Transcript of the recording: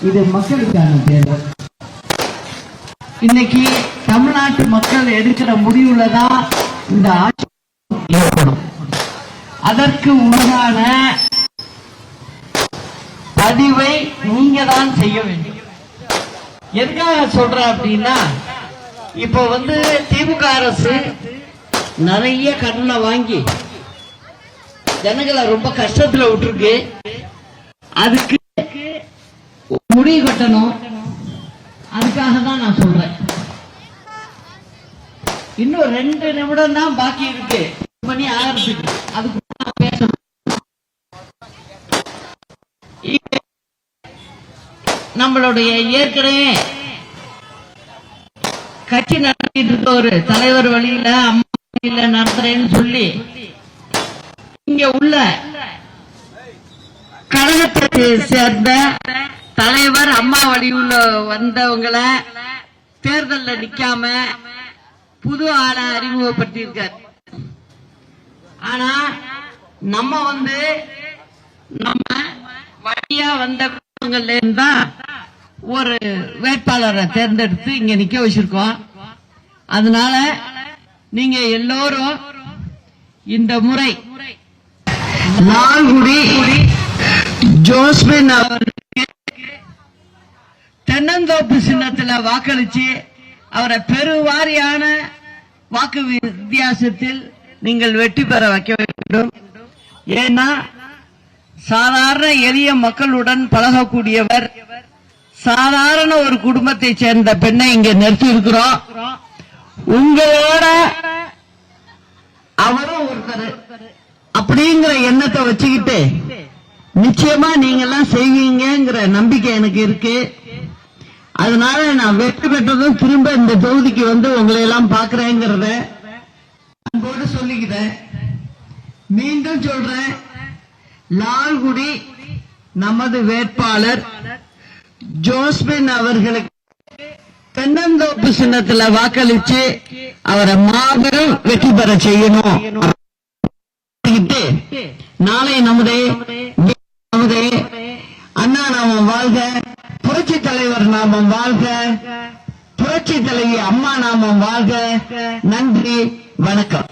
இது மக்களுக்கான தேர்தல். இன்னைக்கு தமிழ்நாட்டு மக்கள் எடுக்கிற முடிவுல தான் இந்த ஆட்சி ஏற்படும். அதற்கு உண்டான பதிவை நீங்க தான் செய்ய வேண்டும். எதுக்காக சொல்ற அப்படின்னா, இப்ப திமுக அரசு நிறைய கடனை வாங்கி ஜனங்களை ரொம்ப கஷ்டத்துல விட்டுருக்கு. அதுக்கு முடிவு கட்டணும். அதுக்காக தான் நான் சொல்றேன். இன்னும் 2 நிமிடம் தான் பாக்கி இருக்கு மணி ஆகிறதுக்கு. அதுக்கு பேசணும். நம்மளுடைய ஏற்கனவே கட்சி நடத்திட்டு இருக்க ஒரு தலைவர் வழியில அம்மா வழியில நடத்துறேன்னு சொல்லி இங்க உள்ள கழகத்தை சேர்ந்த தலைவர் அம்மா வழியுள்ள வந்தவங்களை தேர்தலில் நிக்காம புது ஆளை அறிமுகப்படுத்தியிருக்கார். ஆனா நம்ம நம்ம வழியா வந்த குடும்பங்கள்ல இருந்தா ஒரு வேட்பாளரை தேர்ந்தெடுத்து இங்க நிக்க வச்சிருக்கோம். அதனால நீங்க எல்லோரும் இந்த முறை லால்குடி ஜோஸ்பின் அவருக்கு தென்னந்தோப்பு சின்னத்தில் வாக்களிச்சு அவரை பெருவாரியான வாக்கு வித்தியாசத்தில் நீங்கள் வெற்றி பெற வைக்க வேண்டும். ஏன்னா சாதாரண எளிய மக்களுடன் பழகக்கூடியவர், சாதாரண ஒரு குடும்பத்தை சேர்ந்த பெண்ணை இங்க நிறுத்தி இருக்கிறோம். உங்களோட அவரும் ஒருத்தர் அப்படிங்கிற எண்ணத்தை வச்சுக்கிட்டு நிச்சயமா நீங்க எல்லாம் செய்வீங்கிற நம்பிக்கை எனக்கு இருக்கு. அதனால நான் வெற்றி பெற்றதும் திரும்ப இந்த தொகுதிக்கு உங்களை எல்லாம் பாக்குறேங்கிறத அன்போடு சொல்லிக்கிறேன். மீண்டும் சொல்றேன், லால்குடி நமது வேட்பாளர் ஜோஸ்பின் அவர்களுக்கு தென்னந்தோப்பு சின்னத்துல வாக்களிச்சு அவரை மாபெரும் வெற்றி பெற செய்யணும். நாளை நமது அண்ணா நாமம் வாழ்க, புரட்சி தலைவர் நாமம் வாழ்க, புரட்சி தலைவி அம்மா நாமம் வாழ்க. நன்றி, வணக்கம்.